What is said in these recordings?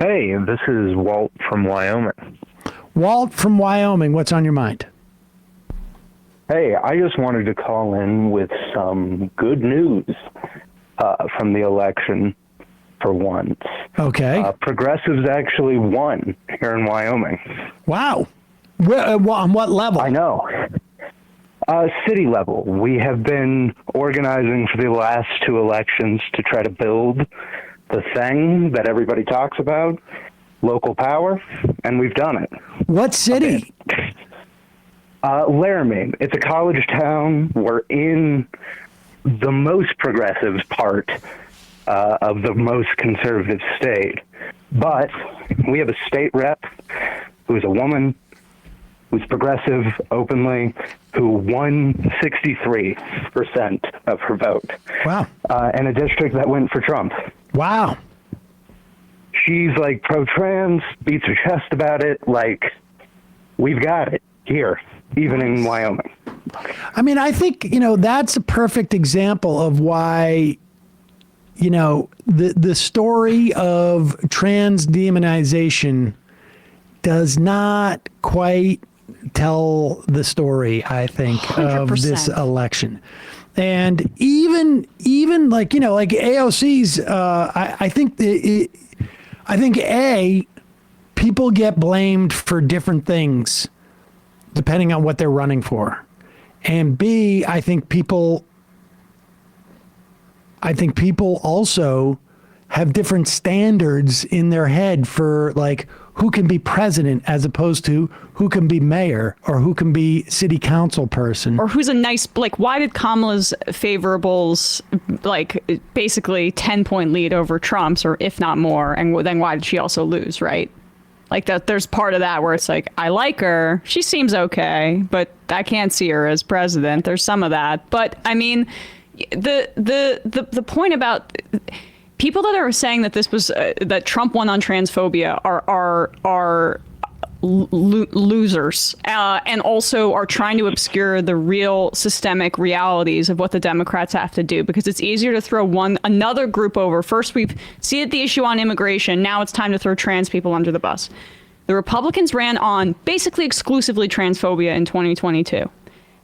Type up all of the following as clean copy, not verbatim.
Hey, this is Walt from Wyoming. Walt from Wyoming, what's on your mind? Hey, I just wanted to call in with some good news from the election for once. Okay. Progressives actually won here in Wyoming. Wow. On what level? I know. City level. We have been organizing for the last two elections to try to build the thing that everybody talks about, local power, and we've done it. What city? Laramie. It's a college town. We're in the most progressive part of the most conservative state. But we have a state rep who's a woman, who's progressive openly, who won 63% of her vote. Wow. In a district that went for Trump. Wow. She's like pro-trans, beats her chest about it. Like, we've got it here, even in Wyoming. I mean, I think, that's a perfect example of why, the story of trans demonization does not quite tell the story, I think, 100%. of this election. And even like, like AOC's, I think people get blamed for different things depending on what they're running for. And B, I think people also have different standards in their head for like who can be president as opposed to who can be mayor or who can be city council person. Or who's a nice, like, why did Kamala's favorables, like, basically 10-point lead over Trump's, or if not more, and then why did she also lose, right? Like, that there's part of that where it's like, I like her, she seems okay, but I can't see her as president. There's some of that. But, I mean, the point about people that are saying that this was that Trump won on transphobia are losers, and also are trying to obscure the real systemic realities of what the Democrats have to do, because it's easier to throw another group over. First, we've seen the issue on immigration. Now it's time to throw trans people under the bus. The Republicans ran on basically exclusively transphobia in 2022.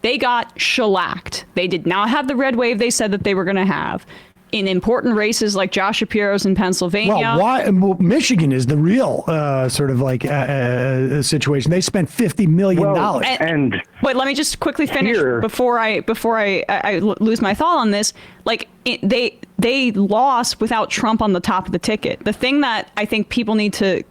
They got shellacked. They did not have the red wave they said that they were going to have. In important races like Josh Shapiro's in Pennsylvania. Well, Michigan is the real sort of like situation. They spent $50 million. But let me just quickly finish before I lose my thought on this. Like, they lost without Trump on the top of the ticket. The thing that I think people need to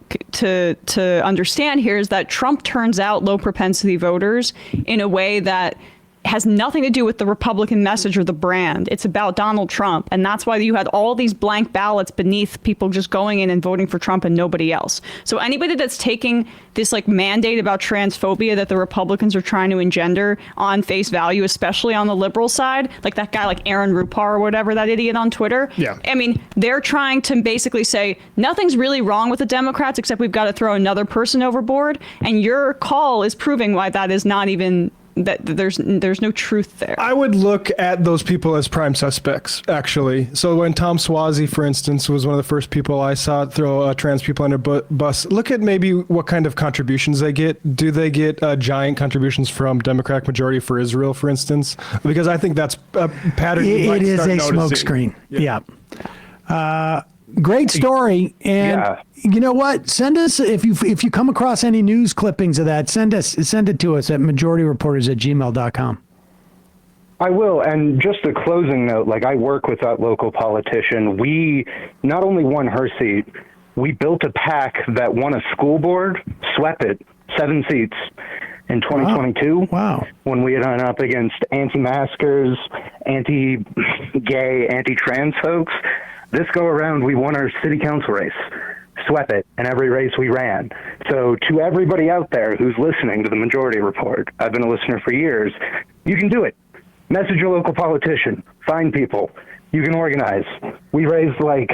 understand here is that Trump turns out low propensity voters in a way that has nothing to do with the Republican message or the brand. It's about Donald Trump. And that's why you had all these blank ballots beneath people just going in and voting for Trump and nobody else. So anybody that's taking this like mandate about transphobia that the Republicans are trying to engender on face value, especially on the liberal side, like that guy like Aaron Rupar or whatever, that idiot on Twitter. Yeah. I mean, they're trying to basically say nothing's really wrong with the Democrats except we've got to throw another person overboard. And your call is proving why that is not even that there's no truth there. I would look at those people as prime suspects, actually. So when Tom Suozzi, for instance, was one of the first people I saw throw trans people under bus, look at maybe what kind of contributions they get. Do they get giant contributions from Democratic Majority for Israel, for instance? Because I think that's a pattern. It is a smokescreen. Yeah. Great story. And you know what? Send us, if you come across any news clippings of that, send it to us at majorityreporters@gmail.com. I will. And just a closing note, like, I work with that local politician. We not only won her seat, we built a PAC that won a school board, swept it, 7 seats in 2022. Wow. When we had gone up against anti-maskers, anti-gay, anti-trans folks. This go around, we won our city council race, swept it in every race we ran. So to everybody out there who's listening to the Majority Report, I've been a listener for years, you can do it. Message your local politician, find people, you can organize. We raised like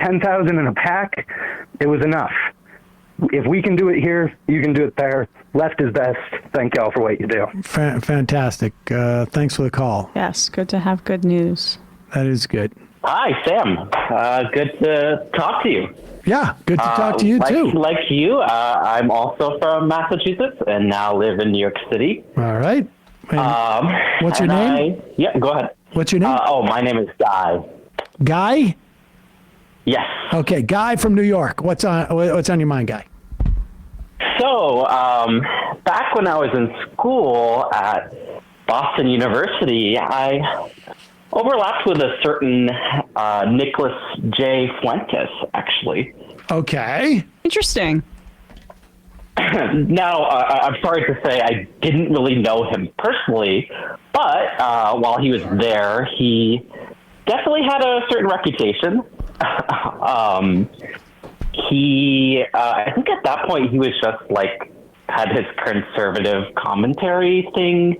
10,000 in a PAC. It was enough. If we can do it here, you can do it there. Left is best. Thank y'all for what you do. Fantastic. Thanks for the call. Yes, good to have good news. That is good. Hi, Sam. Good to talk to you. Yeah, good to talk to you too. Like you, I'm also from Massachusetts and now live in New York City. All right. What's your name? Yeah, go ahead. What's your name? My name is Guy. Guy? Yes. Okay, Guy from New York. What's on your mind, Guy? So, back when I was in school at Boston University, I overlapped with a certain Nicholas J. Fuentes, actually. Okay. Interesting. Now, I'm sorry to say I didn't really know him personally, but while he was there, he definitely had a certain reputation. I think at that point he was just like, had his conservative commentary thing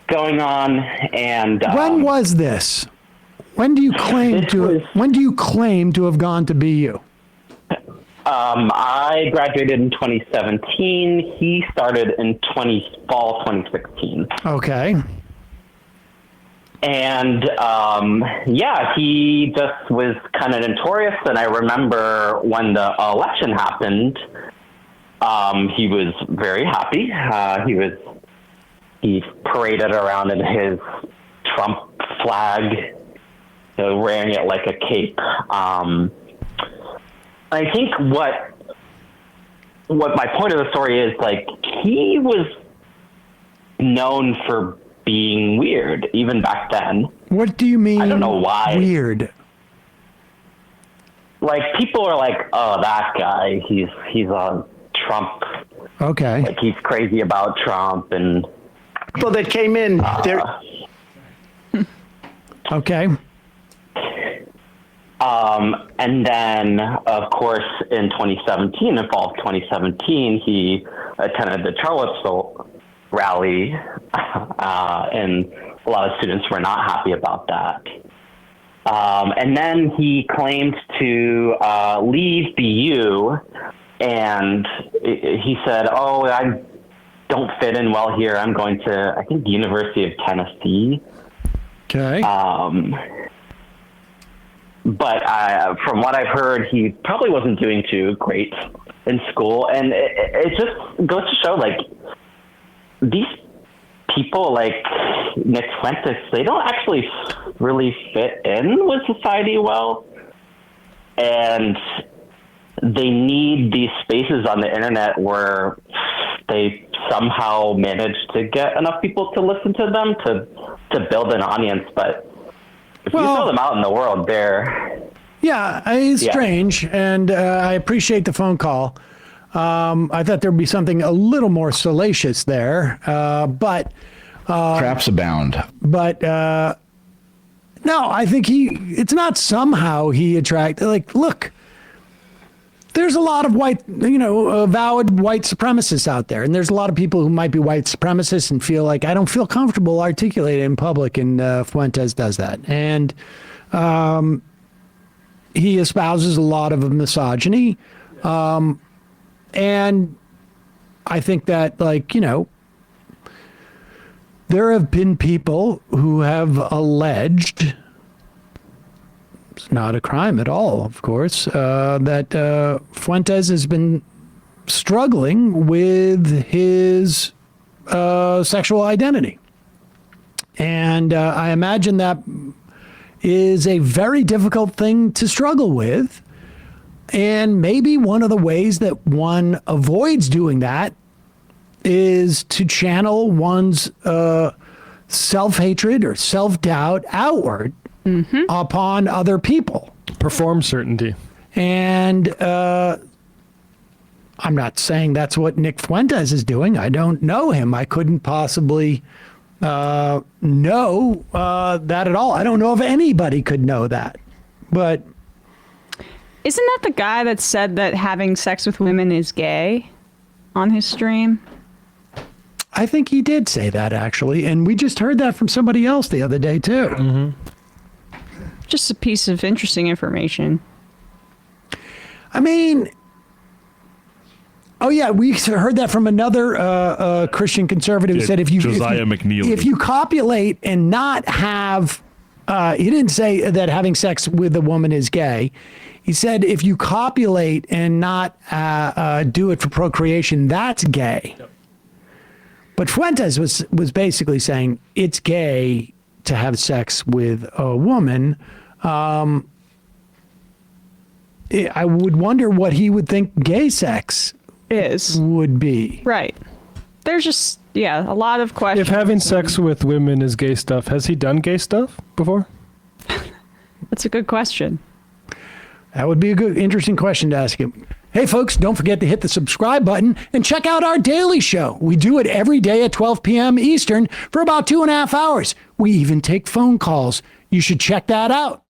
going on. And when was this? When do you claim when do you claim to have gone to BU? I graduated in 2017. He started in fall 2016. Okay. And he just was kind of notorious. And I remember when the election happened, he was very happy. He paraded around in his Trump flag, wearing it like a cape. I think what my point of the story is, like, he was known for being weird even back then. What do you mean? I don't know why. Weird. Like, people are like, "Oh, that guy, he's on Trump." Okay. Like, he's crazy about Trump. And people that came in there. Okay. And then, of course, in 2017, in fall of 2017, he attended the Charlottesville rally, and a lot of students were not happy about that. And then he claimed to leave BU, and he said, "Oh, I don't fit in well here. I'm going to, I think, the University of Tennessee." Okay. But from what I've heard, he probably wasn't doing too great in school. And it just goes to show, like, these people like Nick Fuentes, they don't actually really fit in with society well. And they need these spaces on the internet where they somehow manage to get enough people to listen to them to build an audience. But if you throw them out in the world, they're... Yeah, it's strange, and I appreciate the phone call. I thought there'd be something a little more salacious there, but... Traps abound. But, no, I think it's not somehow he attracted... Like, look, there's a lot of avowed white supremacists out there, and there's a lot of people who might be white supremacists and feel like, I don't feel comfortable articulating in public, and Fuentes does that. And he espouses a lot of misogyny, and I think that, there have been people who have alleged, it's not a crime at all, of course, that Fuentes has been struggling with his sexual identity. And I imagine that is a very difficult thing to struggle with. And maybe one of the ways that one avoids doing that is to channel one's self-hatred or self-doubt outward upon other people. Perform certainty. And I'm not saying that's what Nick Fuentes is doing. I don't know him. I couldn't possibly know that at all. I don't know if anybody could know that. But isn't that the guy that said that having sex with women is gay on his stream? I think he did say that, actually. And we just heard that from somebody else the other day, too. Mm-hmm. Just a piece of interesting information. I mean, oh yeah, we heard that from another Christian conservative who said if you Josiah McNeely. if you copulate and not have he didn't say that having sex with a woman is gay. He said if you copulate and not do it for procreation, that's gay. Yep. But Fuentes was basically saying it's gay to have sex with a woman. I would wonder what he would think gay sex would be. Right. There's just, a lot of questions. If having sex with women is gay stuff, has he done gay stuff before? That's a good question. That would be a good, interesting question to ask him. Hey, folks, don't forget to hit the subscribe button and check out our daily show. We do it every day at 12 p.m. Eastern for about 2.5 hours. We even take phone calls. You should check that out.